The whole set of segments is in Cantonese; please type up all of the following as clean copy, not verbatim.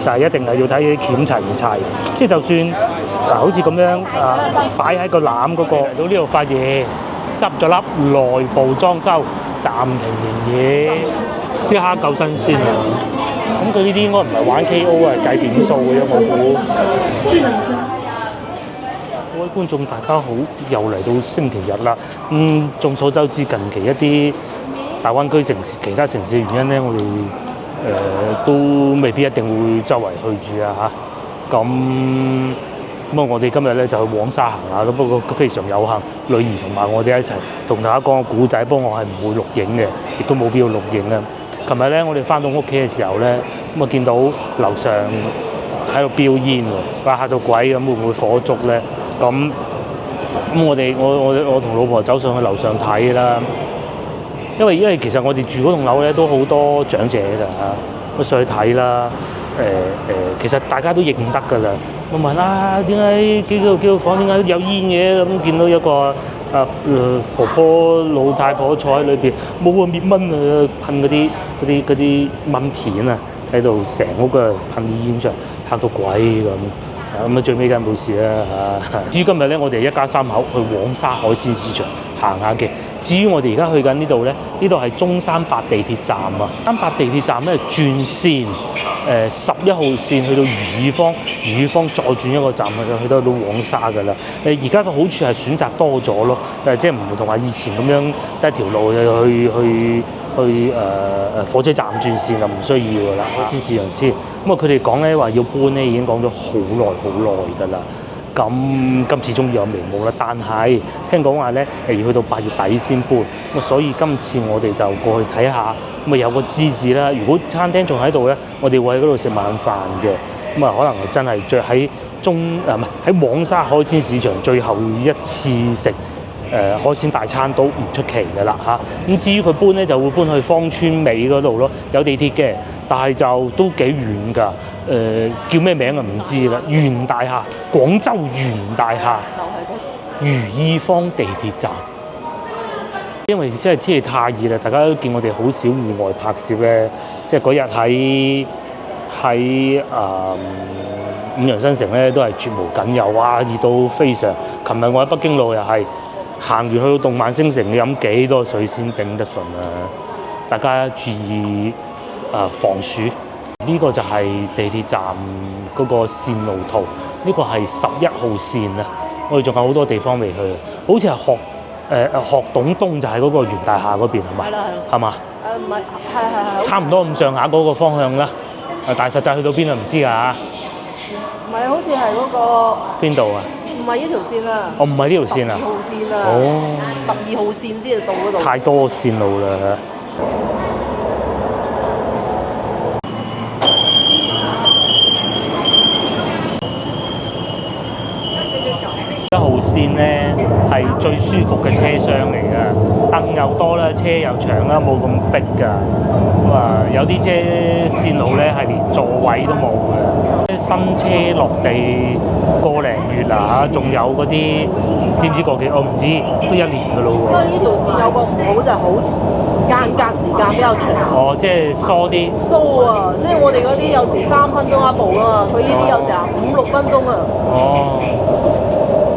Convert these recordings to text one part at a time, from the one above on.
就係一定係要睇檢齊唔齊，即係就算好似咁樣擺喺個籃嗰個到呢度發嘢，執咗粒內部裝修，暫停營業，啲蝦夠新鮮啊！咁佢呢啲應該唔係玩 KO 啊，計點數嘅啫，我估。各位觀眾大家好，又嚟到星期日啦。眾所周知，近期一啲大灣區城市其他城市嘅原因咧，我哋都未必一定會周圍去住啊嚇。咁我哋今日咧就去黃沙行下咯。不過非常有幸，女兒同埋我哋一齊同大家講個古仔。不過我係唔會錄影嘅，亦都冇必要錄影啊。琴日咧，我哋翻到屋企嘅時候咧，咁見到樓上喺度飆煙喎，嚇到鬼咁，會唔會火燭咧？咁我同老婆走上去樓上睇啦，因為其實我哋住嗰棟樓咧都好多長者㗎嚇，我上去睇啦。其實大家都認得㗎啦。我問點解幾個房點解有煙嘅？咁見到一個婆婆老太婆坐喺裏邊，冇個滅蚊啊，噴嗰啲蚊片啊，喺度成屋嘅噴啲煙出嚟，嚇到鬼咁。咁最尾梗係冇事啦嚇。至於今日咧，我哋一家三口去黃沙海鮮市場行下嘅。至於我哋而家去緊呢度咧，呢度係中山八地鐵站啊。中山八地鐵站咧轉線，11號線去到漁爾坊再轉一個站去到黃沙㗎啦。而家嘅好處係選擇多咗咯，即係唔同話以前咁樣得一條路去火車站轉線就唔需要㗎啦。海鮮市場先，佢哋講咧話要搬咧，已經講咗好耐㗎啦。咁今次終於有眉目啦，但係聽講話咧要去到8月底先搬，所以今次我哋就過去睇下，有個資質啦。如果餐廳仲喺度咧，我哋會喺嗰度食晚飯嘅。可能真係喺喺黃沙海鮮市場最後一次食海鮮大餐都唔出奇㗎啦嚇。咁至於佢搬咧，就會搬去芳村尾嗰度咯，有地鐵嘅，但係就都幾遠㗎。叫咩名啊？唔知啦。原大廈，廣州原大廈，漁爾坊地鐵站。因為真係天氣太熱啦，大家都見我哋好少戶外拍攝咧。即係嗰日喺五羊新城咧，都係絕無僅有，哇！熱到非常。琴日我喺北京路又係行完去到動漫星城，你飲幾多水先頂得順啊？大家注意防暑。呢個就係地鐵站嗰個線路圖，呢個係11號線啊！我哋仲有好多地方未去，好似係學董東就喺嗰個原大廈嗰邊係咪？係嘛？唔係，係。差唔多咁上下嗰個方向啦。但係實際去到邊啊？唔知㗎。唔係，好似係嗰個邊度啊？唔係呢條線啊。唔係呢條線啊。12號線啊。12號線先至到嗰度。太多線路啦。1號線咧係最舒服嘅車廂嚟㗎，凳又多啦，車又長啦，冇咁逼㗎。有啲車線路咧係連座位都冇嘅。新車落地個零月啦嚇，仲有嗰啲知唔知過幾？我唔知，都1年㗎咯喎。因為呢條線有個唔好就係好間隔時間比較長。即係疏啲。疏啊！即係我哋嗰啲有時3分鐘一部啊嘛，佢呢啲有時5、6分鐘啊。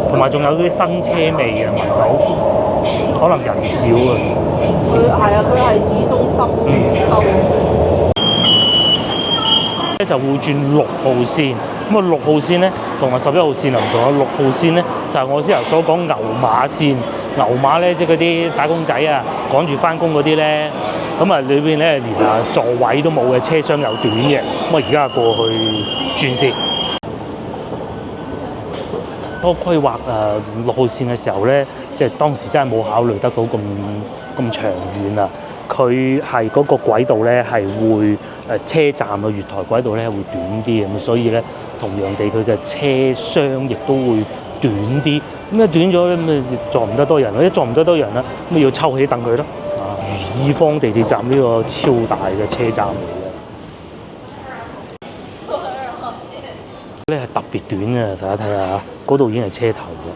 同埋仲有啲新車味啊，聞到，可能人少啊。佢係市中心收。就會轉6號線，6號線咧同埋11號線唔同啊。6號線咧就係我先頭所講牛馬線，牛馬咧即係嗰啲打工仔啊，趕住翻工嗰啲咧，裏邊咧連座位都冇嘅，車廂又短嘅，而家過去轉線。嗰個規劃6號線嘅時候咧，即係當時真係冇考慮得到咁長遠啊！佢係嗰個軌道咧係會車站嘅月台軌道咧會短啲咁，所以咧同樣地佢嘅車廂亦都會短啲。咁一短咗咧，咁坐唔得多人，一坐唔得多人啦，咁要抽起凳佢咯。漁爾坊地鐵站呢個超大嘅車站嚟嘅，咧係特別短嘅，大家睇下，嗰度已經係車頭嘅。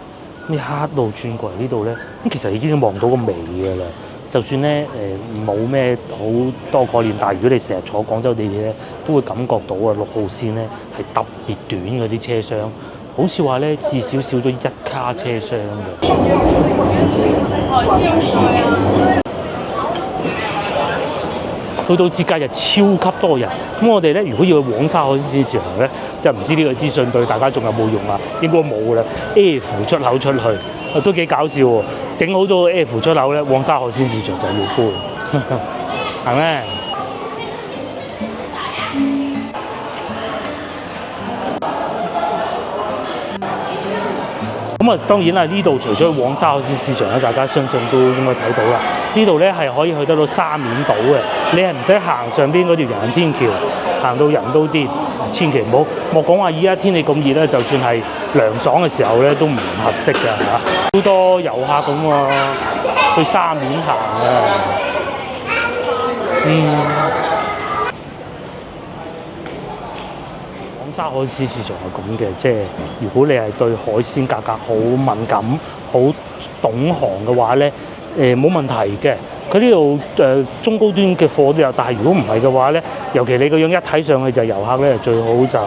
咁一路轉過嚟呢度咧，咁其實已經望到個尾㗎啦。就算咧冇咩好多概念，但係如果你成日坐廣州地鐵咧，都會感覺到啊6號線咧係特別短嗰啲車廂，好似話咧至少少咗1卡車廂嘅。去到節假日超級多人，咁我哋咧如果要去黃沙海鮮市場咧，就唔知呢個資訊對大家仲有冇用啊？應該冇啦。F 出口出去，都幾搞笑喎！整好咗個 F 出口咧，黃沙海鮮市場就要搬，係咩？咁啊，當然啦，呢度除咗黃沙海鮮市場咧，大家相信都應該睇到啦。呢度咧係可以去得到沙面島嘅，你係唔使行上邊嗰條人天橋，行到人都癲，千祈唔好。莫講話依家天氣咁熱咧，就算係涼爽嘅時候咧，都唔合適㗎嚇。好多遊客咁喎，去沙面行啊，沙海鮮市場係咁嘅，即係如果你係對海鮮價格好敏感、好懂行嘅話咧，冇問題嘅。佢呢度中高端嘅貨都有，但係如果唔係嘅話咧，尤其你個樣一睇上去就係遊客咧，最好就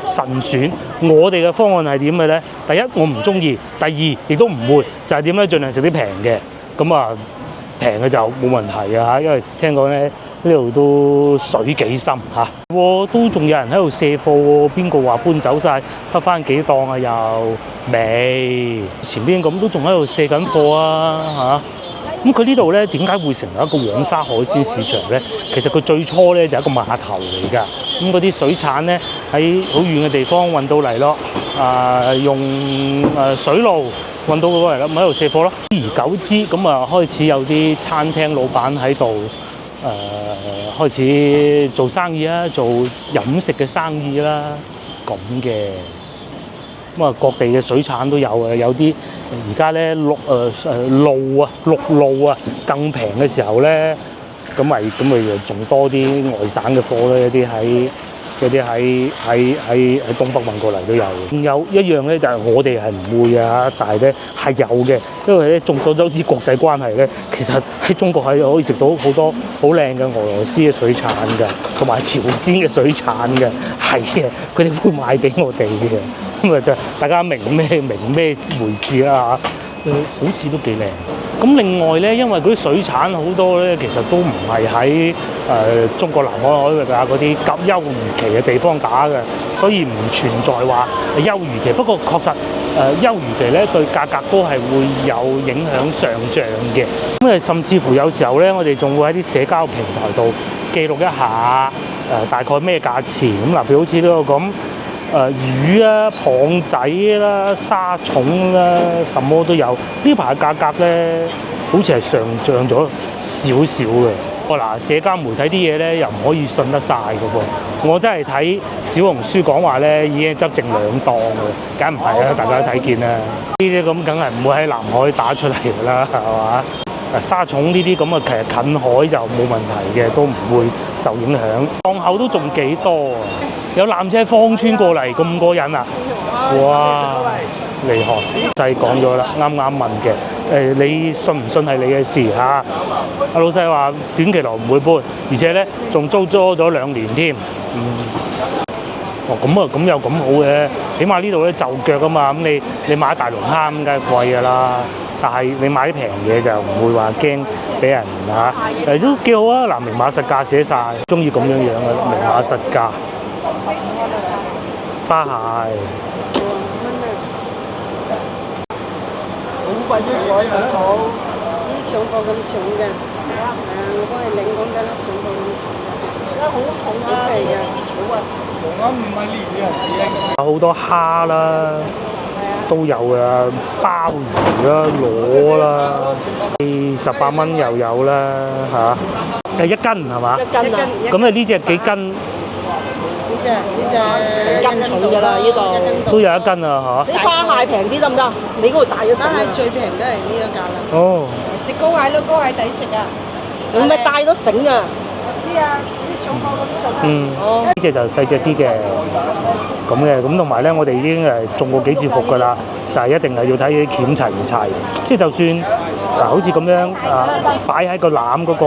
慎選。我哋嘅方案係點嘅咧？第一我唔中意，第二亦都唔會，就係點咧？盡量食啲平嘅，咁啊平嘅就冇問題嘅嚇，因為聽講咧。呢度都水幾深嚇，都仲有人喺度卸貨喎。邊個話搬走晒？得翻幾檔啊？又未前邊咁都仲喺度卸緊貨啊嚇。咁佢呢度咧點解會成為一個黃沙海鮮市場咧？其實佢最初咧就係一個碼頭嚟㗎。咁嗰啲水產咧喺好遠嘅地方運到嚟咯，用水路運到過嚟啦，咁喺度卸貨咯。久而久之咁啊，開始有啲餐廳老闆喺度。開始做生意啦，做飲食嘅生意啦，咁嘅。咁啊，各地嘅水產都有啊，有啲而家咧陸路啊更平嘅時候咧，咁咪仲多啲外省嘅貨咧，有啲喺東北運過嚟都有。仲有一樣咧，就係我哋係唔會啊，但係咧係有嘅，因為咧眾所周知國際關係咧，其實喺中國係可以食到好多好靚嘅俄羅斯嘅水產㗎，同埋朝鮮嘅水產㗎，係嘅，佢哋會賣俾我哋嘅。咁啊就大家明咩回事啦嚇，好似都幾靚。咁另外咧，因為嗰啲水產好多咧，其實都唔係喺中國南海海域啊嗰啲休漁期嘅地方打嘅，所以唔存在話休漁期。不過確實休漁期咧對價格都係會有影響上漲嘅。咁甚至乎有時候咧，我哋仲會喺啲社交平台度記錄一下大概咩價錢。咁嗱，譬如好似呢個咁。魚啊、蚌仔啦、沙蟲啦，什麼都有。呢排價格咧，好似係上漲咗少少嘅。嗱，社交媒體啲嘢咧，又唔可以信得晒嘅噃。我真係睇小紅書講話咧，已經執剩2檔嘅，梗唔係啦，大家都睇見啦。呢啲咁梗係唔會喺南海打出嚟㗎啦，係嘛？沙蟲呢啲咁啊，其實近海就冇問題嘅，都唔會受影響。檔口都仲幾多啊！有纜車芳村過嚟咁過癮啊！哇，厲害！就係講咗啦，啱問嘅。你信唔信係你嘅事嚇？阿老細話短期內唔會搬，而且咧仲租咗2年添。咁又咁好嘅，起碼呢度咧就腳啊嘛。咁你買大龍蝦咁梗係貴㗎啦。但係你買啲平嘢就唔會話驚俾人嚇。都幾好啊！嗱，明碼實價寫晒，中意咁樣嘅明碼實價。花蟹。好貴啲海好，啲上貨咁重嘅，我幫你領講緊啦，上貨咁重嘅，而家好重啊，係嘅，好啊，有好多蝦啦，都有啊，鮑魚啦、螺啦，18蚊又有啦嚇，1斤係嘛？1斤啊！咁啊呢隻幾斤？呢隻1斤重㗎啦，呢度都有1斤啊嚇！你花蟹平啲得唔得？你嗰度大咗花蟹最平都係呢個價啦。哦，食高蟹咯，高蟹抵食啊！你咪帶咗繩啊！我知啊，啲上貨咁重啊。呢隻就細隻啲嘅，咁同埋咧，我哋已經中過幾次伏㗎啦，就係一定係要睇啲鉗齊唔齊，即係就算嗱，好似咁樣擺喺個籃嗰個，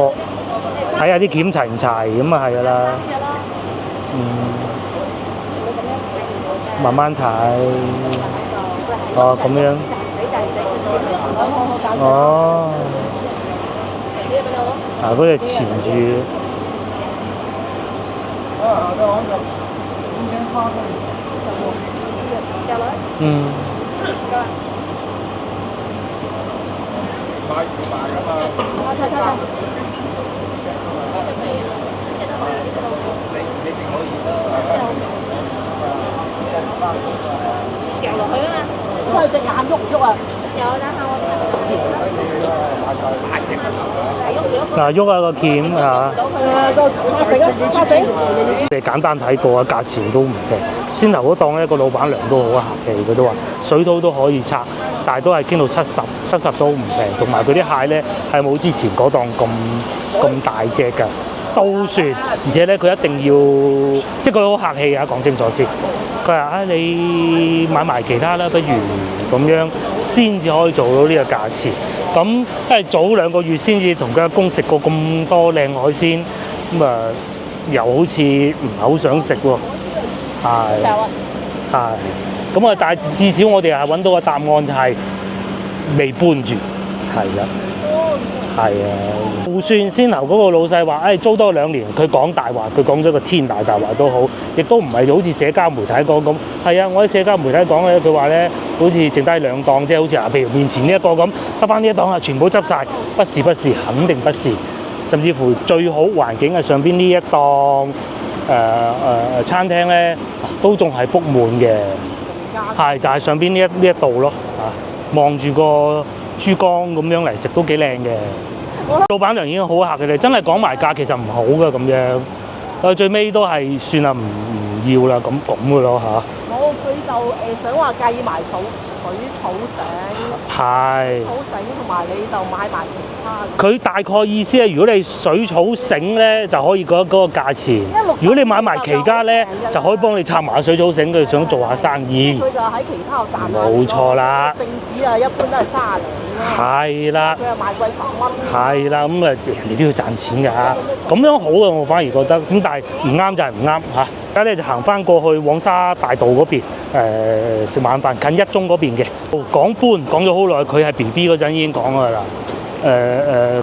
睇下啲鉗齊唔齊咁啊，係噶啦。慢慢睇。哦，咁樣。哦。嗰隻纏住。掉落去啊嘛，咁佢隻眼喐唔喐啊？有，等下我嗱，喐下個鉗嚇。沙繩。你簡單睇過啊，價錢都唔平。先頭嗰檔咧，個老闆娘都好客氣，佢都話水土都可以拆，但係都係傾到70都唔平。同埋佢啲蟹咧係冇之前嗰檔咁大隻㗎，都算。而且咧佢一定要，即係佢好客氣啊，講清楚先。佢話你買埋其他啦，不如咁樣先至可以做到呢個價錢。咁因為早2個月先至同佢阿公食過咁多靚海鮮，咁又好似唔係好想食喎。係。咁但係至少我哋係揾到個答案，就係未搬住。係啊。係啊，就算先頭嗰個老細話，租多2年，佢講大話，佢講咗個天大話都好，亦都唔係好似社交媒體講咁。係啊，我喺社交媒體講咧，佢話咧，好似剩低2檔，即係好似譬如面前呢一個咁，得翻呢一檔啊，全部執晒。不是，肯定不是。甚至乎最好環境係上邊呢一檔餐廳咧，都仲係 book 滿嘅。係就係上邊呢一度咯，望住個珠江咁樣嚟食都幾靚嘅。老闆娘已經好客嘅，真係講埋價其實唔好嘅咁樣。最尾都係算啦，唔要啦咁嘅咯嚇。冇，佢就想話計埋水土繩。係。土繩同埋你就買埋其他。佢大概意思係，如果你水草繩咧就可以嗰個價錢。如果你買埋其他咧，就可以幫你拆埋水草繩，佢想做下生意。佢就喺其他度賺。冇錯啦。聖子啊，一般都係30零。係啦。佢又賣貴10蚊。係啦，咁人哋都要賺錢㗎。咁樣好啊，我反而覺得。咁但係唔啱就係唔啱嚇。而家咧就行翻過去黃沙大道嗰邊，食晚飯近1中嗰邊嘅。講咗好耐，佢係 BB 嗰陣已經講㗎啦。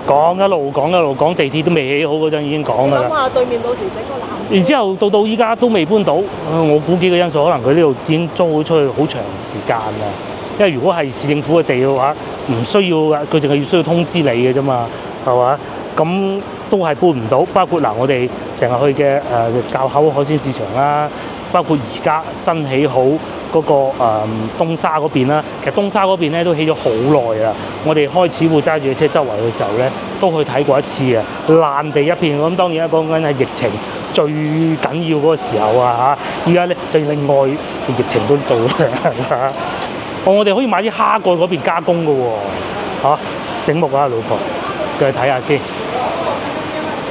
講一路講地鐵都未起好嗰陣已經講㗎啦。諗下對面到時整個南。然之後到依家都未搬到，我估幾個因素，可能佢呢度已經租咗出去好長時間啦。因為如果係市政府嘅地嘅話，唔需要㗎，佢淨係需要通知你嘅啫嘛，係嘛？咁都係搬唔到，包括我哋成日去嘅滘口海鮮市場啦，包括而家新起好嗰個東沙嗰邊啦。其實東沙嗰邊咧都起咗好耐啦。我哋開始會揸住車周圍嘅時候咧，都去睇過一次啊，爛地一片。咁當然啦，講緊係疫情最緊要嗰個時候啊嚇。依家咧就另外疫情都到啦。我哋可以買啲蝦過嗰邊加工嘅喎，醒目啊，老婆，過去睇下先。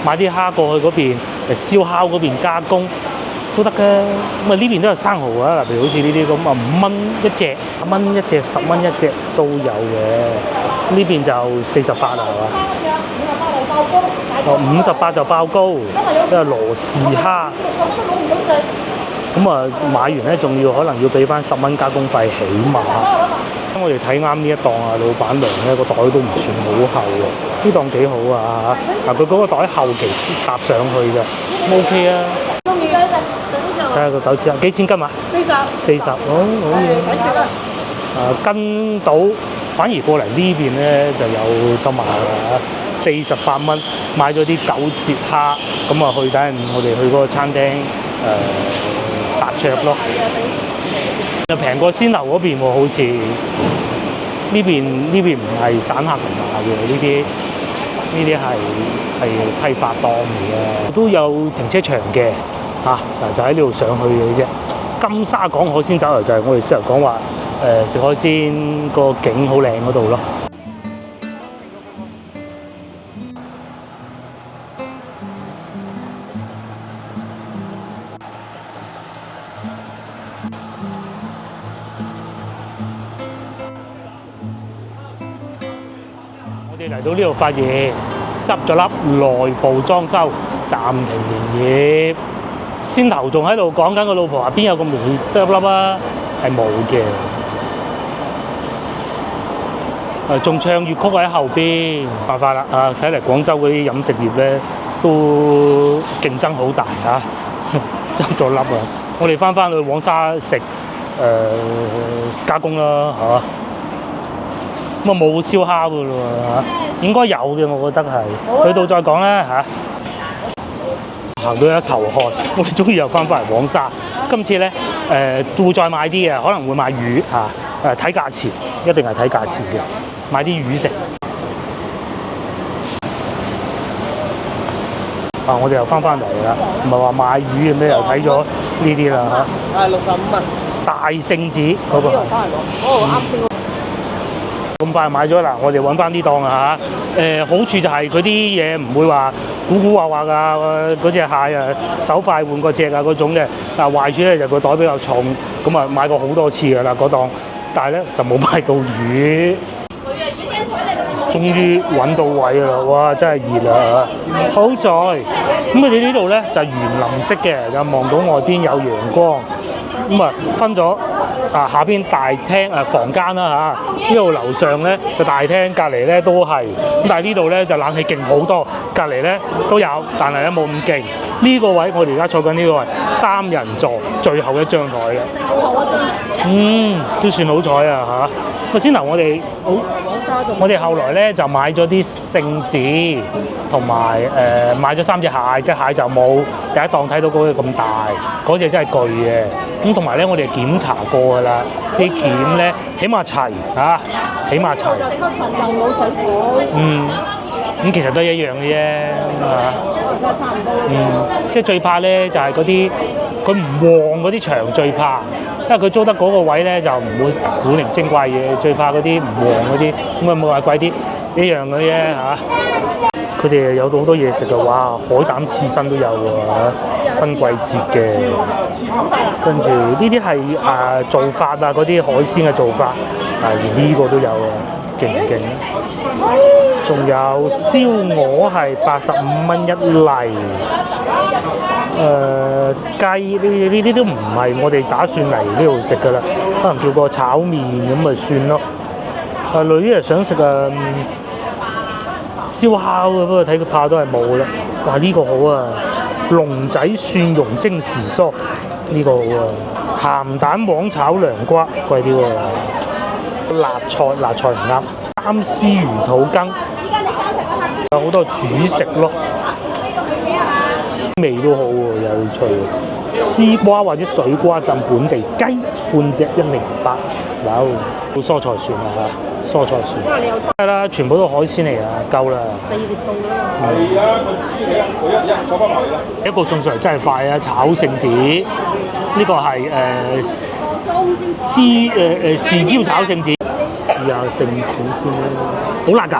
買啲蝦過去嗰邊燒烤嗰邊加工都得嘅。咁呢邊都有生蠔啊，譬如好似呢啲咁5蚊一隻，10蚊一隻，10蚊一隻都有嘅。呢邊就48啦，係嘛？58就爆膏，即係羅氏蝦。咁買完咧，仲要可能要俾翻10蚊加工費，起碼。我哋睇啱呢一檔啊，老闆娘咧個袋都唔算好厚喎，呢檔幾好啊嚇！佢嗰個袋後期搭上去嘅，OK 啊。睇下個狗翅啊，幾錢斤啊？40，好嘢。跟到反而過嚟呢邊咧就有得賣啦，48蚊買咗啲9節蝦，咁啊去等陣我哋去嗰個餐廳搭桌咯。就平過先樓嗰邊喎，好似呢邊唔係散客嚟買嘅，呢啲係批發檔嚟嘅，都有停車場嘅嚇，就喺呢度上去嘅啫。金沙港海鮮酒樓就係我哋先頭講話食海鮮個景好靚嗰度咯。哋嚟到呢度發現執咗笠內部裝修，暫停營業。先頭仲喺度講緊個老婆話邊有咁容易執笠啊？係冇嘅。仲唱粵曲喺後邊，辦法啦啊！睇嚟廣州嗰啲飲食業咧都競爭好大嚇，執咗笠啊！我哋翻去黃沙食加工啦嚇，咁啊冇燒烤噶咯嚇，應該有嘅我覺得係，去到再講啦嚇。行到一頭汗，我哋終於又翻嚟黃沙。今次咧會再買啲嘅，可能會買魚嚇，睇價錢，一定係睇價錢嘅。買啲魚食。我哋又翻嚟啦，唔係話買魚嘅咩？又睇咗呢啲啦嚇。65蚊。大聖子嗰個。咁快買咗啦，我哋揾翻啲檔啊嚇。好處就係佢啲嘢唔會話古古惑惑㗎，嗰隻蟹啊手快換過隻啊嗰種嘅。但係壞處咧就個袋比較重，咁啊買過好多次㗎啦嗰檔，但係咧就冇買到魚。終於揾到位啦！哇，真係熱啦！好在咁佢哋呢度咧就係園林式嘅，就望到外邊有陽光。咁啊分咗下邊大廳房間啦嚇，呢度樓上咧就大廳，隔離咧都係。咁但係呢度咧就冷氣勁好多，隔離咧都有，但係咧冇咁勁。呢個位我哋而家坐緊呢個位3人座，最後一張台嘅。都算好彩啊嚇！先頭我哋後來咧就買咗啲聖子，同埋買咗3隻蟹，隻蟹就冇第一檔睇到嗰隻咁大，嗰隻真係巨嘅。咁同埋咧，我哋檢查過㗎啦，啲鉗咧起碼齊嚇，起碼齊。就7成就冇水泡。咁其實都係一樣嘅啫嚇。差唔多。即係最怕咧就係嗰啲佢唔旺嗰啲場最怕。因為佢租得嗰個位咧就唔會古靈精怪嘢，最怕嗰啲唔旺嗰啲，咁啊冇話貴啲一樣嘅啫嚇。佢哋有好多嘢食嘅，哇！海膽刺身都有喎，分季節嘅。跟住呢啲係做法啊，嗰啲海鮮嘅做法，連呢個都有啊，勁唔勁？仲有燒鵝係85蚊一例。雞呢啲都唔係我哋打算嚟呢度食㗎啦，可能叫個炒麵咁咪算咯。女啲想食燒烤嘅，不過睇佢怕都係冇啦。哇！呢個好啊，龍仔蒜蓉蒸時蔬，呢個好啊。鹹蛋黃炒涼瓜貴啲喎。辣菜唔啱。三絲魚肚羹，有好多主食咯。味都好喎，有趣。絲瓜或者水瓜浸本地雞，半隻108。哇！蔬菜算啦嚇，蔬菜算。係啦，全部都海鮮嚟啊，夠啦。4碟餸啦。係啊，坐翻埋啦。一個送上嚟真係快啊！炒聖子，呢個係豉椒炒聖子。試下聖子先啦，好辣㗎。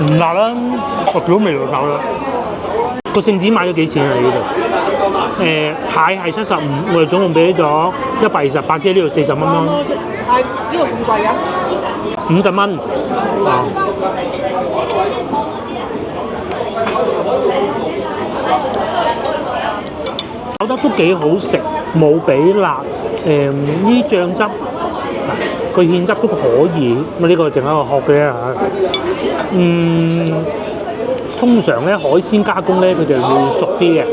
唔辣啦，我見到味道夠啦。個聖子買咗幾錢啊？你呢度？蟹係75，我哋總共俾咗128，即係呢度40蚊咯。係呢度咁貴啊？50蚊。炒得都幾好食，冇俾辣。呢醬汁個芡汁都可以，咁呢個淨係一個殼嘅嚇。通常咧海鮮加工咧，佢哋會熟啲嘅。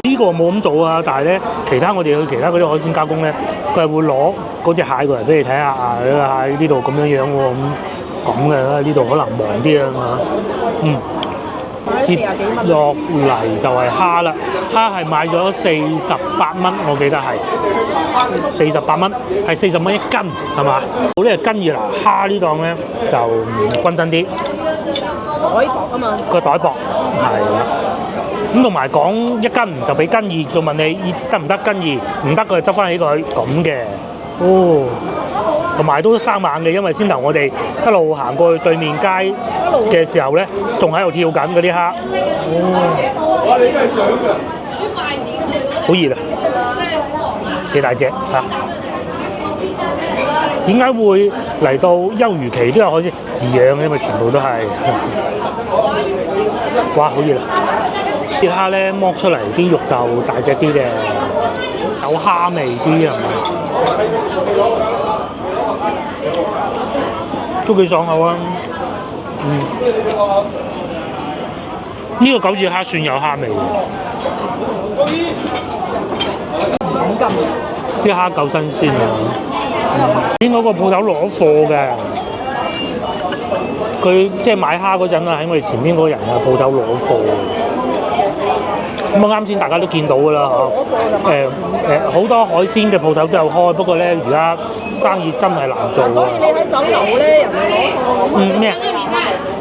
呢個冇咁做啊，但係咧其他我哋去其他嗰啲海鮮加工咧，佢係會攞嗰隻蟹過嚟俾你睇下啊，呢個蟹呢度咁樣樣喎，咁嘅啦，呢度可能忙啲啊嘛。接落嚟就係蝦啦，蝦係買咗48蚊，我記得係48蚊，係40蚊一斤，係嘛？好呢個斤魚嗱，蝦呢檔咧就均真啲，袋薄啊嘛，個袋薄係啦。咁同埋講1斤就俾斤2，就問你得唔得斤2？唔得佢就執翻起佢咁嘅。哦，同埋都生猛嘅，因為先頭我哋一路行過去對面街嘅時候咧，仲喺度跳緊嗰啲蝦。哇！你真係想㗎？好熱啊！幾大隻嚇？點解會嚟到休漁期都有海鮮飼養嘅？因為全部都係哇，好熱啊！啲蝦咧剝出嚟啲肉就大隻啲嘅，有蝦味啲係嘛？都幾爽口啊！呢個九字蝦算有蝦味嘅，啲蝦夠新鮮啊！應該個鋪頭攞貨嘅，佢即係買蝦嗰陣啊，喺我哋前面嗰個人啊鋪頭攞貨。咁啊啱先大家都見到㗎啦嚇，好多海鮮嘅鋪頭都有開，不過咧而家生意真係難做啊！所以你喺酒樓咧，人哋攞貨咁咩啊？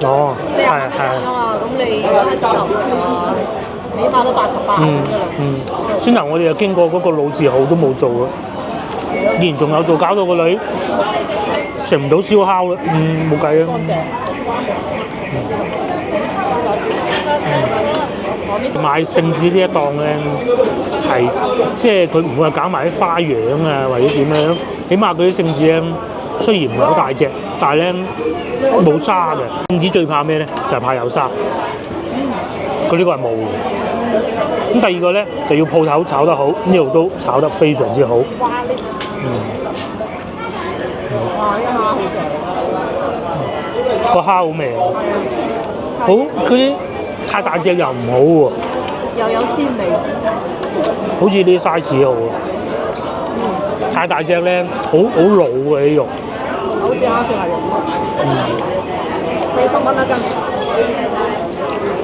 哦，係啊嘛，咁你如果喺酒樓起碼都88先頭我哋又經過嗰個老字號都冇做啊，依然仲有做，搞到個女食唔到燒烤啦，冇計啊！買聖子呢一檔咧，係即係佢唔會話搞埋啲花樣啊，或者點樣，起碼佢啲聖子咧雖然唔係好大隻，但係咧冇沙嘅。聖子最怕咩咧？就係怕有沙。佢呢個係冇嘅。咁第二個咧就要鋪頭炒得好，呢度都炒得非常之好。哇！呢蝦好正。個蝦好味，好嗰啲太大隻又唔好喎，又有鮮味，好似啲 size 好，太大隻咧，好老嘅啲肉。好似蝦算係肉，40蚊一斤。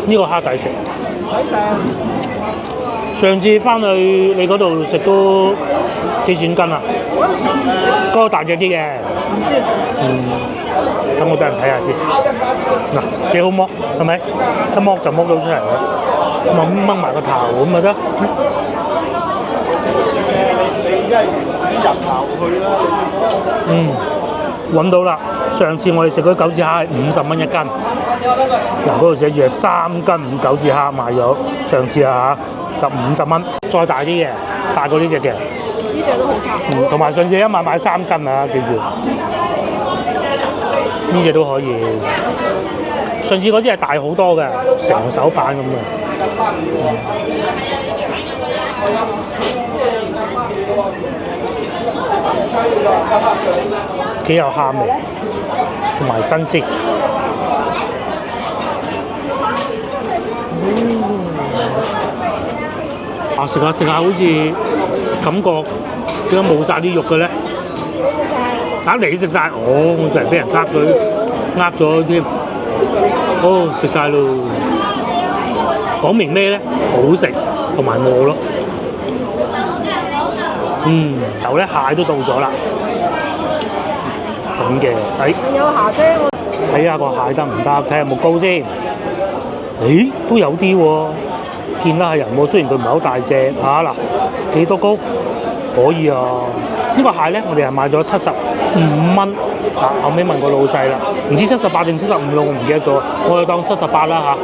呢個蝦抵食。抵食。上次翻去你嗰度食都幾錢斤啊？嗰個大隻啲嘅。唔知。等我俾人睇下先。嗱，幾好剝，係咪？一剝就剝到出嚟啦。咁啊掹埋個頭咁咪得。揾到啦！上次我哋食嗰九字蝦係50蚊一斤，嗱嗰度寫住係3斤5九字蝦買咗。上次啊就50蚊，再大啲嘅，大過呢隻嘅。呢隻都好夾。同埋上次一晚買3斤啊，記住。呢隻都可以。上次嗰支係大好多嘅，成手板咁嘅。幾有蝦味，同埋新鮮。食下食下好似感覺點解冇晒啲肉嘅咧？你食晒，我就係俾人呃咗添。食晒咯，講明咩咧？好食同埋餓咯。有咧蟹都到咗啦，咁嘅，有蝦啫，睇下個蟹得唔得？睇下有冇高先。都有啲喎，見得係人喎。雖然佢唔係好大隻嚇，嗱幾多高？可以啊。呢個蟹咧，我哋係買咗75蚊。後尾問個老細啦，唔知78定75咯，我唔記得咗。我就當78啦嚇。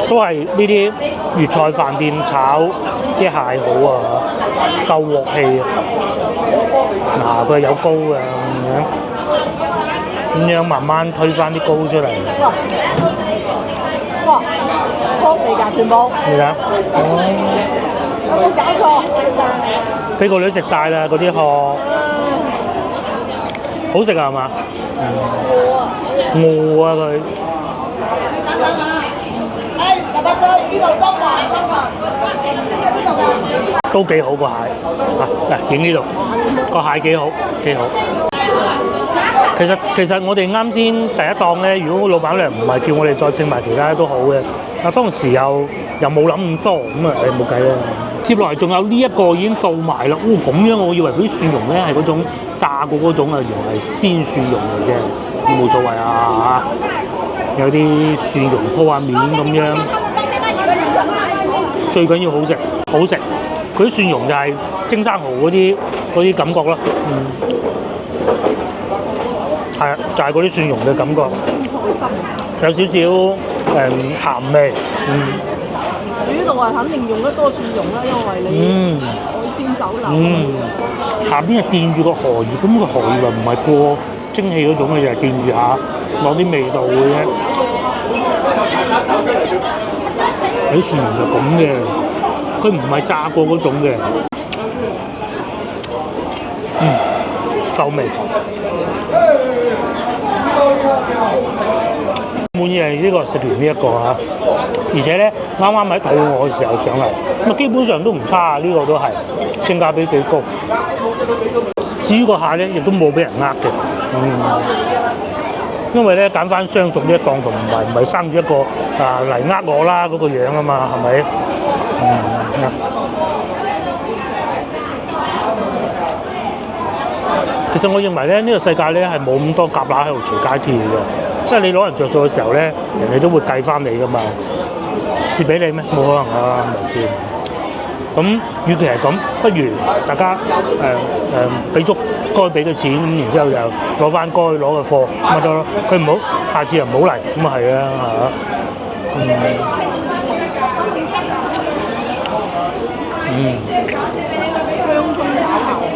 都係呢啲粵菜飯店炒啲蟹好啊，夠鑊氣啊！嗱，佢係有膏嘅咁樣慢慢推翻啲膏出嚟。哇！殼嚟㗎，全部。你睇，有冇搞錯？俾個女食晒啦，嗰啲殼。好食啊，係嘛？餓啊佢。18歲呢度裝埋，呢度㗎。都幾好個蟹，嗱影呢度個蟹幾好。其實我哋啱先第一檔咧，如果老闆娘唔係叫我哋再稱埋其他都好嘅，但當時又冇諗咁多，咁啊冇計啦。接落嚟仲有呢一個已經到埋啦，咁樣我以為嗰啲蒜蓉咧係嗰種炸過嗰種啊，原來係鮮蒜蓉嚟嘅，冇所謂啊嚇。有啲蒜蓉鋪下面咁樣，最緊要好食，佢啲蒜蓉就係蒸生蠔嗰啲感覺咯，係啊，就係嗰啲蒜蓉嘅感覺，有少少鹹味，主度啊，肯定用得多蒜蓉啦，因為你海鮮酒樓。下邊係墊住個河魚，咁個河魚又唔係過蒸汽嗰種嘅，就係墊住下攞啲味道嘅啫。啲蒜蓉就咁嘅，佢唔係炸過嗰種嘅。夠味。滿意係呢個食完呢一個嚇，而且咧啱啱喺肚餓嘅時候上嚟，咁啊基本上都唔差啊！呢個都係性價比幾高。至於個蟹咧，亦都冇俾人呃嘅，因為咧揀翻相熟呢一檔同唔係生住一個嚟呃我啦嗰個樣啊嘛，係咪？其實我認為咧，呢個世界咧係冇咁多蛤乸喺度隨街跳嘅，因為你攞人着數嘅時候咧，人哋都會計翻你噶嘛，蝕俾你咩？冇可能啊，咪先。咁與其係咁，不如大家俾足該俾嘅錢，咁然之後就攞翻該攞嘅貨咁咪得咯。佢唔好，下次又唔好嚟，咁啊係啊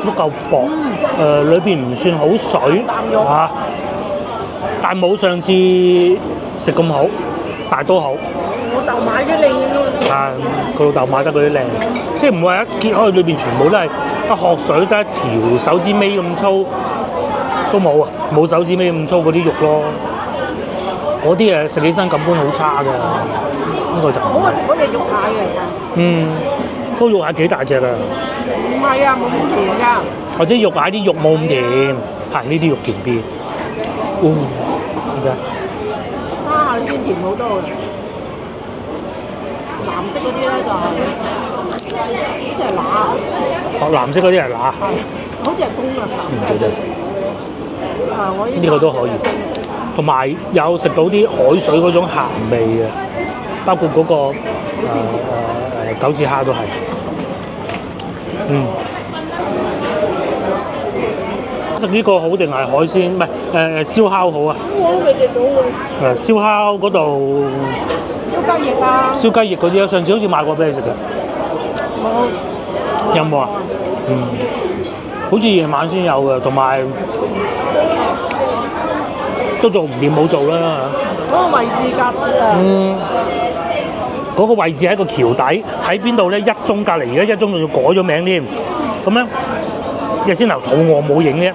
都夠薄，裏邊唔算好水嚇，但冇上次食咁好，但都好。我老豆買啲靚咯。佢老豆買得嗰啲靚，即係唔係一揭開裏邊全部都係一殼水，得一條手指尾咁粗，都冇啊，冇手指尾咁粗嗰啲肉咯。嗰啲食起身感官好差㗎，呢個就唔好啊！食嗰隻肉蟹嘅。嗰個肉蟹幾大隻啊？唔係啊，冇咁甜㗎。或者肉蟹啲肉冇咁甜，係呢啲肉甜啲。點解？蝦蟹先甜好多嘅。藍色嗰啲咧就係好似係乸。藍色嗰啲係乸。好似係公啊，藍色。我呢個都可以。同埋有食到啲海水嗰種鹹味嘅，包括嗰個九字蝦都係。食呢個好定係海鮮？唔係燒烤好啊！燒烤未食到喎。燒烤嗰度燒雞翼啊！燒雞翼嗰啲啊，上次好似買過俾你食嘅。冇。有冇啊？好似夜晚先有嘅，同埋都做唔掂冇做啦。嗰個位置隔啊！嗰個位置喺個橋底，喺邊度咧？一中隔離，而家一中仲要改咗名添。咁咧，日先頭肚餓冇影啫。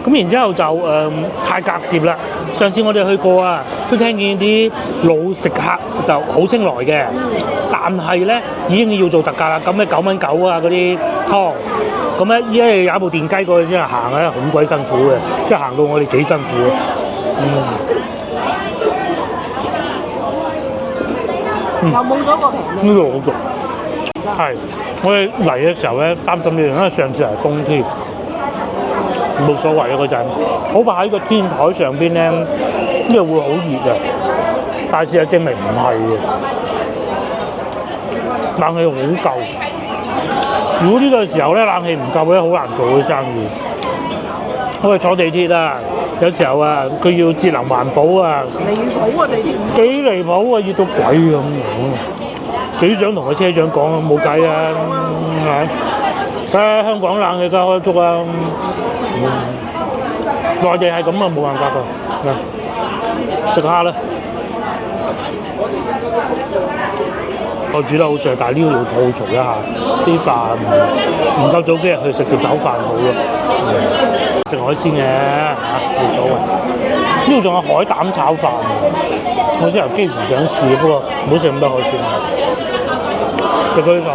咁然之後就太隔涉啦。上次我哋去過啊，都聽見啲老食客就好清來嘅，但係咧已經要做特價啦。咁咩9.9啊嗰啲湯，咁咧依家有一部電雞過去先係行咧，好鬼辛苦嘅，即係行到我哋幾辛苦啊。又冇咗個平呢度好熟，係我哋嚟嘅時候咧，擔心呢樣，因為上次係冬天，冇所謂啊嗰陣，好怕喺個天台上邊咧，呢度會好熱啊，但係事實證明唔係嘅，冷氣好夠。如果呢個時候咧冷氣唔夠咧，好難做嘅生意。我哋坐地鐵啊，有時候啊，佢要節能環保啊，離譜啊！地鐵幾離譜啊，熱到鬼咁樣，幾想同個車長講啊，冇計啊，係咪？香港冷氣梗係開足啊，內地係咁啊，冇辦法㗎，食蝦啦。我煮得好食，但係呢個要吐槽一下，啲飯唔夠早幾日去食碟炒飯好咯。食海鮮嘅嚇冇所謂。呢度仲有海膽炒飯，我先由幾唔想試，不過唔好食咁多海鮮。食嗰啲菜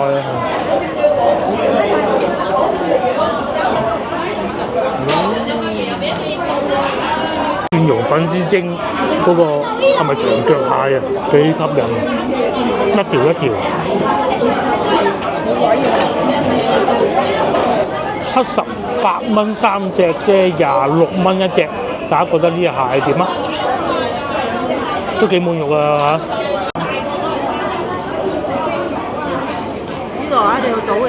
蒜蓉粉絲蒸嗰個係咪長腳蟹啊？幾吸引，一條一條。78蚊3隻啫，26蚊一隻，大家覺得呢隻蟹點啊？都幾滿肉啊嚇！呢度一定要倒嚟。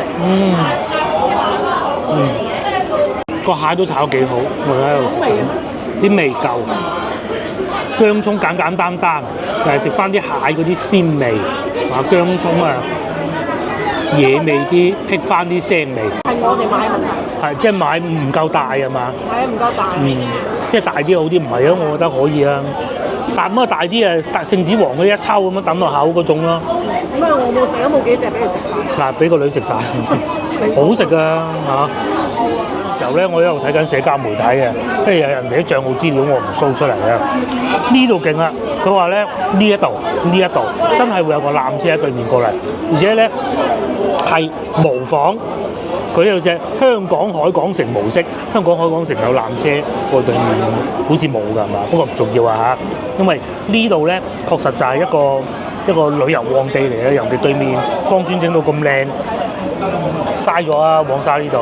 個蟹都炒得幾好，我喺度食。啲味夠。薑葱簡簡單單，就係食翻啲蟹嗰啲鮮味，薑葱啊野味啲，辟翻啲腥味。係我哋買問題。係即係買唔夠大啊嘛。係啊，唔夠大。即係大啲好啲，唔係啊，我覺得可以啊。但咁啊大啲啊，聖子王嗰啲一抽咁樣抌落口嗰種咯。咁啊，我冇食都冇幾隻俾佢食晒。嗱，俾個女食晒，好食啊嚇！時候咧，我一路睇緊社交媒體嘅，跟住有人哋啲帳號資料我唔 show 出嚟啊。呢度勁啊！佢話咧呢一度真係會有個纜車喺對面過嚟，而且咧係模仿佢呢度隻香港海港城模式。香港海港城有纜車過對面，好似冇㗎係嘛？不過唔重要啊嚇，因為呢度咧確實就係一個旅遊旺地嚟嘅，尤其對面芳村整到咁靚，嘥咗啊！黃沙呢度。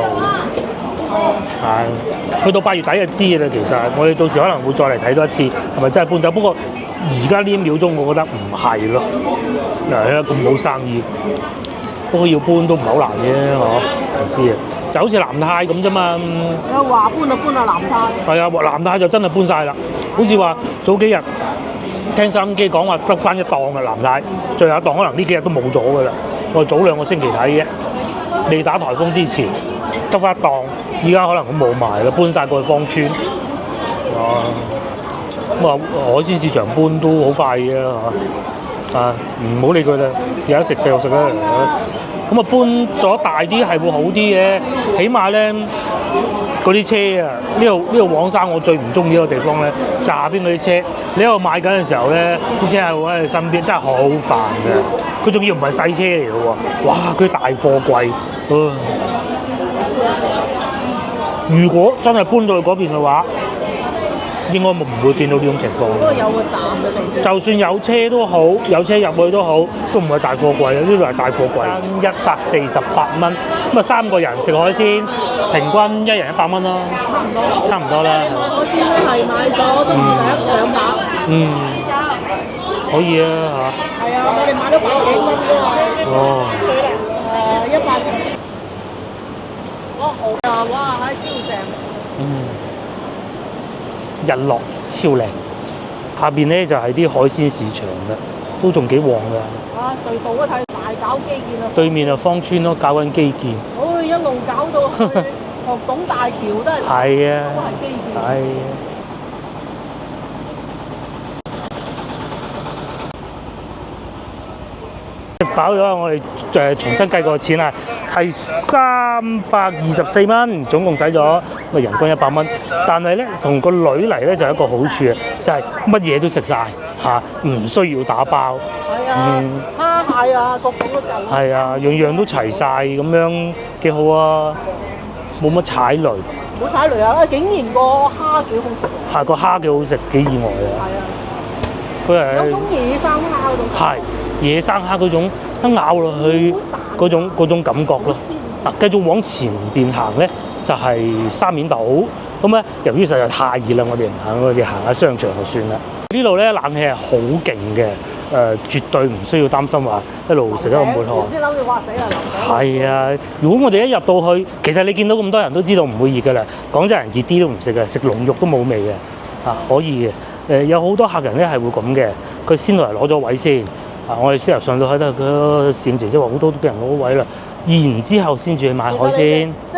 係，去到8月底就知嘅啦。其實我哋到時可能會再嚟睇多一次，係咪真係搬走？不過而家呢一秒鐘，我覺得唔係咯。咁好生意，不過要搬都唔係好難嘅，唔知啊。就好似南泰咁啫嘛。有話搬就搬啊，南泰。係啊，南泰就真係搬晒啦。好似話早幾日聽收音機講話得翻一檔嘅南泰，最後一檔可能呢幾日都冇咗㗎啦。我早2個星期睇嘅，未打颱風之前得翻一檔。依家可能都冇埋啦，搬晒過去芳村。咁啊，海鮮市場搬都好快嘅嚇。唔好理佢啦，有得食繼續食啦。咁啊，搬咗大啲係會好啲嘅，起碼咧嗰啲車啊，呢度黃沙我最唔中意呢個地方咧，下邊嗰啲車，你喺度買緊嘅時候咧，啲車係會喺你身邊，真係好煩嘅。佢仲要唔係細車嚟嘅喎，哇！佢啲大貨櫃，如果真係搬到去嗰邊嘅話，應該唔會見到呢種情況。不過有個站嘅地方。就算有車都好，有車入去都好，都唔係大貨櫃啊！呢度係大貨櫃，148蚊。咁啊，3個人食海鮮，平均一人100蚊咯。差唔多啦。海鮮咧係買咗都21、200。可以啊嚇。係啊，我哋買咗100幾蚊啫嘛。180。哇好啊！哇，超正。日落超靚，下邊咧就係啲海鮮市場嘅，都仲幾旺㗎。隧道都睇大搞基建啊！對面啊，芳村咯，搞緊基建。一路搞到去學董大橋都係。係啊。都係基建。係。飽咗，我哋重新計過錢啦，係324蚊，總共使咗人均100蚊。但係咧，同個女嚟咧就有一個好處啊，就係乜嘢都食晒嚇，唔需要打包。係啊，蝦蟹啊，各種都夠。係啊，樣樣都齊晒，咁樣幾好啊，冇乜踩雷。冇踩雷啊！竟然個蝦幾好食。係個蝦幾好食，幾意外啊！係啊。佢係。有種野生蝦嗰種。係。野生蝦嗰種一咬落去嗰種感覺咯。繼續往前邊行咧，就係沙面島。咁咧，由於實在太熱啦，我哋唔行，我哋行下商場就算啦。呢度咧冷氣係好勁嘅，絕對唔需要擔心話一路食得咁滿汗。先諗住話死啊！係啊，如果我哋一入到去，其實你見到咁多人都知道唔會熱㗎啦。廣州人熱啲都唔食嘅，食龍肉都冇味嘅，可以嘅。有好多客人咧係會咁嘅，佢先來攞咗位先。我哋先由上到去，得個侍應姐姐話好多都俾人攞位啦，然之後先至去買海鮮。即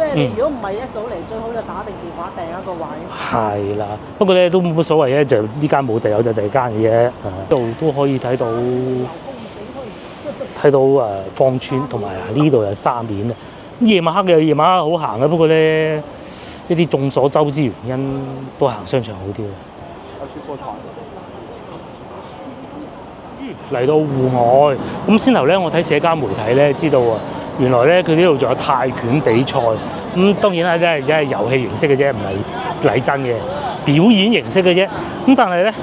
係你如果唔係一早嚟，最好就打定電話訂一個位。係啦，不過咧都冇乜所謂嘅，就呢間冇地有就第二間嘅啫。度都可以睇到芳村同埋呢度有沙面啊。夜晚黑嘅夜晚黑好行嘅，不過咧一啲眾所周知原因都行商場好啲啦。嚟到戶外，咁先頭咧，我睇社交媒體咧，知道啊，原來咧佢呢度仲有泰拳比賽，咁當然啦，真係遊戲形式嘅啫，唔係嚟真嘅表演形式嘅啫。咁但係咧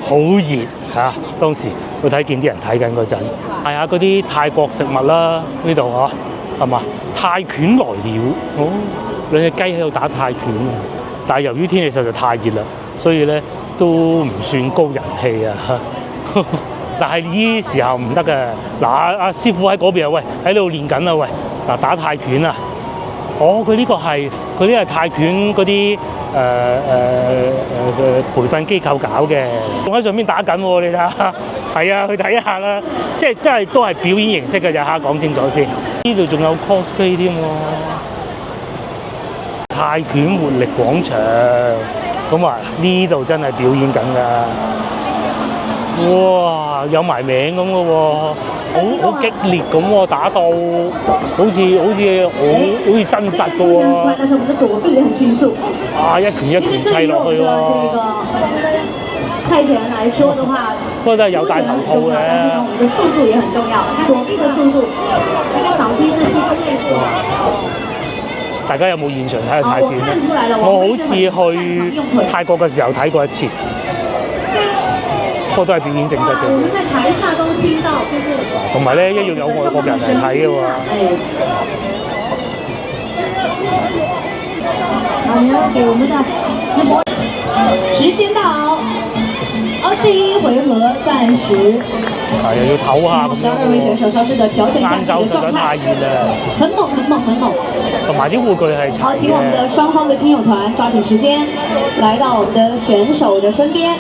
好熱嚇，當時我睇見啲人睇緊嗰陣，係下嗰啲泰國食物啦，呢度嗬係嘛？泰拳來了，兩隻雞喺度打泰拳，但係由於天氣實在太熱啦，所以咧都唔算高人氣啊。但係呢時候唔得嘅，嗱阿師傅喺嗰邊啊，喂喺度練緊啊，喂嗱打泰拳啊，哦，佢呢個係泰拳嗰啲培訓機構搞嘅，仲喺上面打緊喎，你睇下。係啊，去睇下啦，即係真係都係表演形式嘅咋嚇，講清楚先。呢度仲有 cosplay 添喎，泰拳活力廣場，咁啊呢度真係表演緊㗎。哇，有埋名咁嘅喎，好激烈咁喎，打到好似真實嘅喎。啊，一拳一拳砌落去喎。泰拳來說的話，不過都係有戴頭套嘅。但是呢，我們的速度也很重要，躲避的速度，掃踢是踢到內部。大家有冇現場睇過泰拳咧？我好似去泰國嘅時候睇過一次，不過都係表演性質嘅。我們在台下都聽到，就是同埋咧，一樣有外國人嚟睇嘅喎。好，我們要給我們的直播時間到。第一回合暫時係啊，要唞下咁樣。2位選手稍事的調整一下自己的狀態。晏晝實在太熱啦。很猛，很猛，很猛。同埋啲護具係齊嘅。好，請我們的雙方的親友團抓緊時間，來到我們的選手的身邊。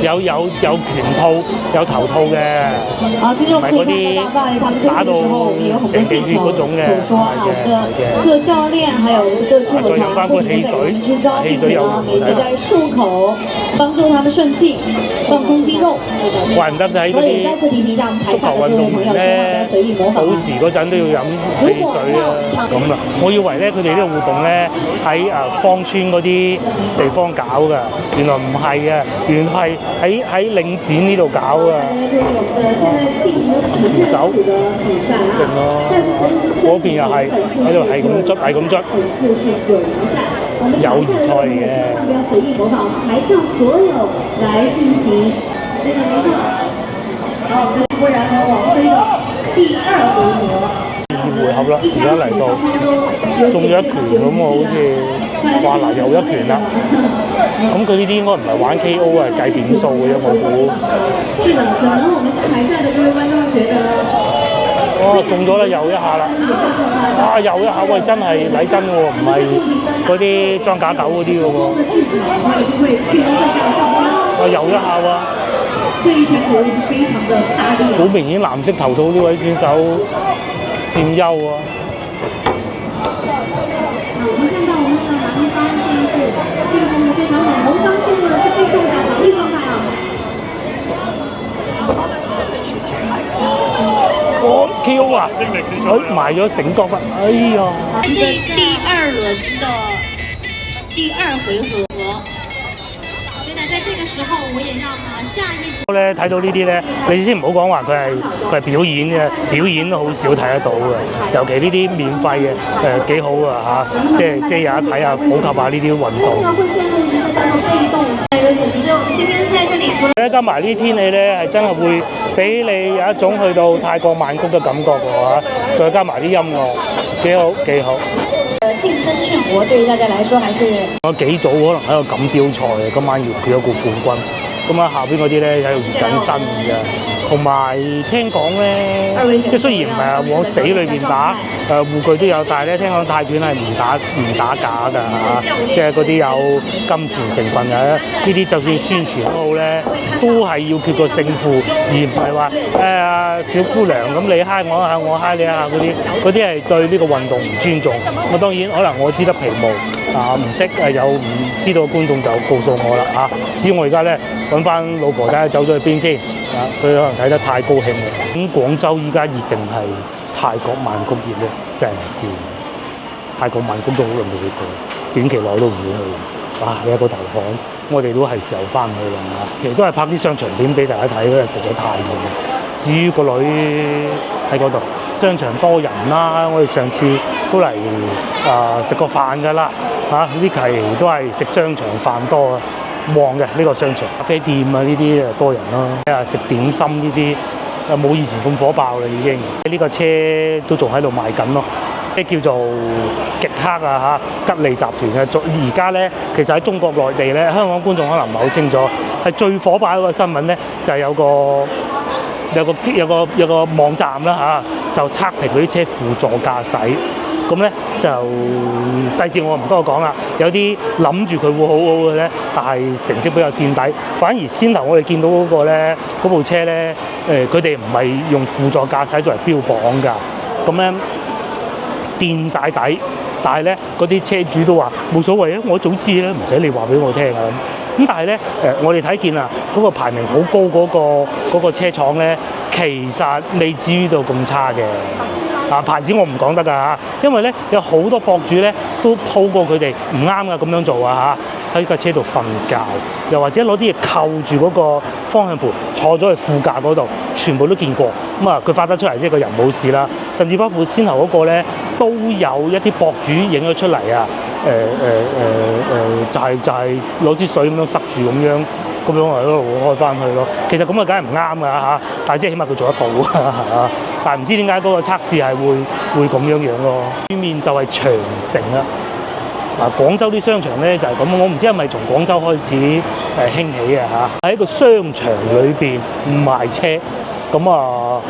有拳套，有頭套嘅，唔係嗰啲打到成地血嗰種嘅，各教練還有各親友團會給我們支招，並且呢，每次在術口幫助他們順氣、放鬆肌肉。怪唔得就喺嗰啲足球運動員咧，補時嗰陣都要飲汽水啊，咁啦。我以為咧佢哋呢個活動咧喺芳村嗰啲地方搞㗎，原來唔係啊，原來係喺領展呢度搞啊！扶手勁咯，嗰邊又係喺度係咁捽，係咁捽，友誼賽嚟嘅。台上所有來進行這個沒錯，然後我們的夫人和王菲的第二回合。回合啦，而家嚟到中咗一拳咁喎，好似話嗱又一拳啦。咁佢呢啲應該唔係玩 KO 啊，計點數嘅啫，我估。是的，可能我們在台下的各位觀眾覺得。哦，中咗啦，又一下啦！啊，又一下，喂，真係禮真喎，唔係嗰啲裝假狗嗰啲嘅喎。啊，又一下喎！這一拳可謂是非常的大力。好明顯藍色頭套呢位選手佔優啊！我們看到我們的藍方現在是進攻的非常猛，紅方陷入的是被動的防禦狀態啊！我 KO 啊！佢埋咗繩角啊！哎呀！第二輪的第二回合。覺得在這個時候，我也讓下一組咧睇到呢啲咧，你先唔好講話佢係表演嘅，表演都好少睇得到嘅。尤其呢啲免費嘅幾好啊嚇，即係有得睇下，普及下呢啲運動。加埋呢啲天氣咧，係真係會俾你有一種去到泰國曼谷嘅感覺嘅嚇，再加埋啲音樂，幾好幾好。晉身治國對於大家來說還是我幾組可能喺度錦標賽嘅，今晚佢有個冠軍。咁啊，下邊嗰啲咧喺度熱緊身嘅，同埋聽講咧，即係雖然唔係往死裏邊打，護具都有，但係咧聽講泰拳係唔打假㗎嚇，即係嗰啲有金錢成分嘅，呢啲就算宣傳都好咧，都係要決個勝負，而唔係話小姑娘咁你嗨我一下，我嗨你一下嗰啲係對呢個運動唔尊重。我當然可能我知得皮毛唔識有唔知道嘅觀眾就告訴我啦嚇。至於我而家咧。揾翻老婆睇下走咗去邊先，佢可能睇得太高興啦。咁廣州依家熱定係泰國曼谷熱咧，真係唔知。泰國曼谷都好耐未去過，短期內都唔會去。哇！你一個頭汗，我哋都係時候翻去啦。其實都係拍啲商場片俾大家睇，因為實在太熱。至於個女喺嗰度，商場多人啦。我哋上次都嚟食過飯㗎啦，呢期都係食商場飯多啊。旺嘅呢個商場，咖啡店啊呢啲多人咯，食點心呢啲冇以前咁火爆啦已經。呢個車都仲喺度賣緊咯，即叫做極黑啊吉利集團嘅。而家咧其實喺中國內地咧，香港觀眾可能唔係好清楚，係最火爆一個新聞咧，就係有個網站啦就測評嗰啲車輔助駕駛。咁咧就細節我唔多講啦，有啲諗住佢會好好嘅咧，但係成績比較墊底。反而先頭我哋見到嗰個咧，嗰部車咧，佢哋唔係用輔助駕駛作為標榜㗎，咁咧墊晒底。但係咧，嗰啲車主都話冇所謂啊，我早知啦，唔使你話俾我聽啊咁。但係咧，我哋睇見啊，嗰個排名好高嗰個車廠咧，其實未至於到咁差嘅。牌子我唔講得㗎嚇，因為咧有好多博主咧都 po 過佢哋唔啱㗎咁樣做啊嚇，喺架車度瞓覺，又或者攞啲嘢扣住嗰個方向盤，坐咗去副駕嗰度，全部都見過。咁啊，佢發得出嚟即係個人冇事啦，甚至包括先頭嗰個咧都有一啲博主影咗出嚟啊，就係攞支水咁樣塞住咁樣喺度開翻去咯。其實咁啊，梗係唔啱㗎嚇，但係即係起碼佢做得到啊。但係唔知點解嗰個測試係會咁樣咯。對面就係長城啦。廣州啲商場咧就係咁，我唔知係咪從廣州開始興起嘅嚇。喺個商場裏邊賣車，咁啊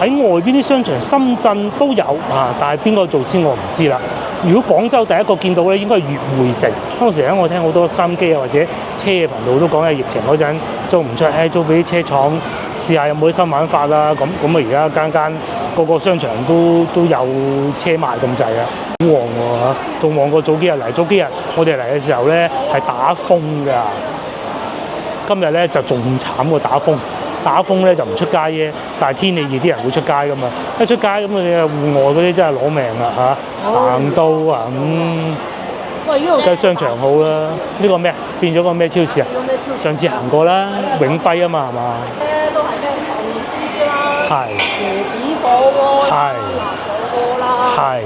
喺外邊啲商場，深圳都有啊，但係邊個做先我唔知啦。如果廣州第一個見到咧，應該係悅匯城。當時咧，我聽好多收音機啊或者車嘅頻道都講喺疫情嗰陣租唔出，租俾啲車廠試下有冇啲新玩法啦。咁而家間個商場都有車賣咁滯啊，好旺喎嚇，仲旺過早幾日嚟。早幾日我哋嚟嘅時候咧係打風㗎，今日咧就仲慘過打風。打風咧就唔出街啫，但係天氣熱啲人會出街㗎嘛。一出街咁你戶外嗰啲真係攞命啦嚇，行到啊梗係商場好啦。呢個咩變咗個咩超市啊？上次行過啦，永輝啊嘛係嘛？都係咩壽司啦，係椰子火鍋啦，辣火鍋啦，係。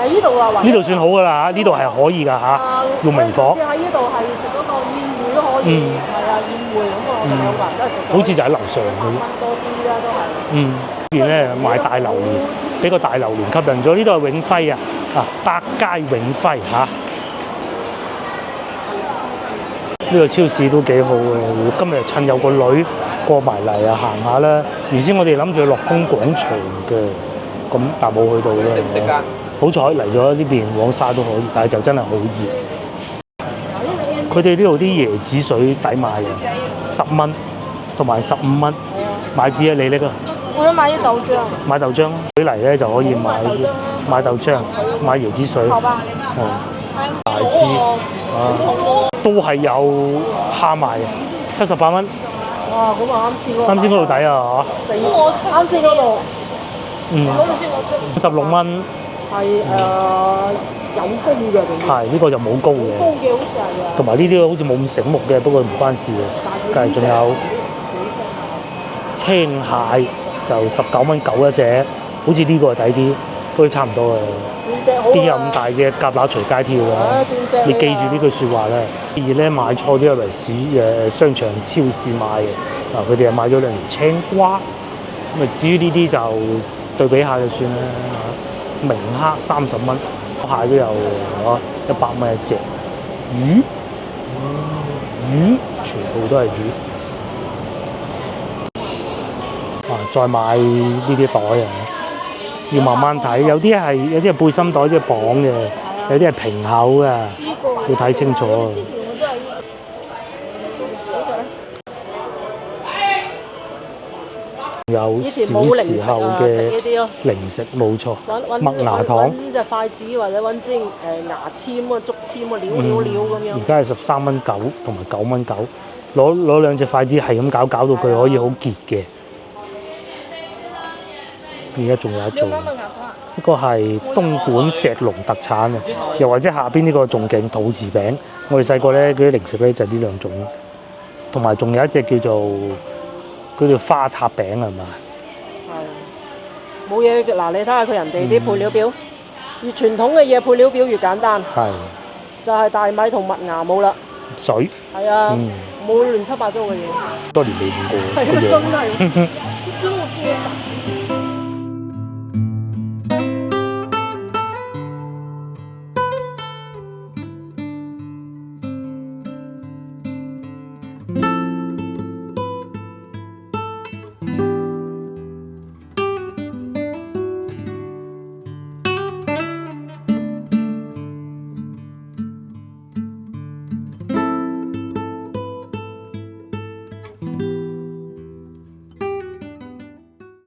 呢度啊，呢度算好㗎啦嚇，呢度係可以㗎嚇，用明火。喺呢度係食嗰個宴會都可以，係啊宴會咁我哋兩個人都係食。好似就喺樓上嗰啲。多啲啦都係。呢邊咧賣大榴蓮，俾個大榴蓮吸引咗。呢度係永輝啊，百佳永輝嚇。呢個超市都幾好嘅，今日趁有個女過埋嚟啊行下啦。原先我哋諗住去樂豐廣場嘅，咁但冇去到啦。識唔識㗎？好彩嚟咗呢邊黃沙都可以，但係就真係好熱。佢哋呢度啲椰子水抵買嘅，10蚊同埋15蚊。買支啊，你呢個？我想買啲豆漿。買豆漿，佢嚟咧就可以買豆漿，買椰子水。好吧。大支都係有蝦賣嘅，78蚊。哇，咁啊啱先喎。啱先嗰度抵啊嚇！啱先嗰度。56蚊。係有高嘅定？係呢個就冇高嘅。高嘅好似係啊。同埋呢啲好似冇咁醒目嘅，不過唔關事嘅。梗係仲有青蟹就19蚊9一隻，好似呢個係抵啲，都差唔多嘅。邊有咁大隻蛤乸隨街跳啊？你記住呢句説話啦。而咧買菜都有嚟商場超市買嘅，佢哋係買咗2條青瓜。咁至於呢啲就對比下就算啦。明蝦30蚊，蟹都有100蚊一隻。魚全部都係魚。再買呢啲袋啊，要慢慢睇。有啲係背心袋，即係綁嘅；有啲係平口嘅，要睇清楚。有小時候嘅零食，冇錯。麥芽糖。揾隻筷子或者揾支牙籤啊、竹籤啊，撩咁樣。而家係13蚊9同埋9蚊9，攞兩隻筷子係咁搞到佢可以好結嘅。而家仲有一種，呢個係東莞石龍特產嘅，又或者下邊呢個仲勁肚臍餅。我哋細個咧嗰啲零食咧就呢兩種，同埋仲有一隻叫做花塔餅係嘛？係。冇嘢嗱，你睇下佢人哋啲配料表，越傳統嘅嘢配料表越簡單。係。就係大米同麥芽冇啦。水。係啊。冇亂七八糟嘅嘢。多年未見過。係啊，真係。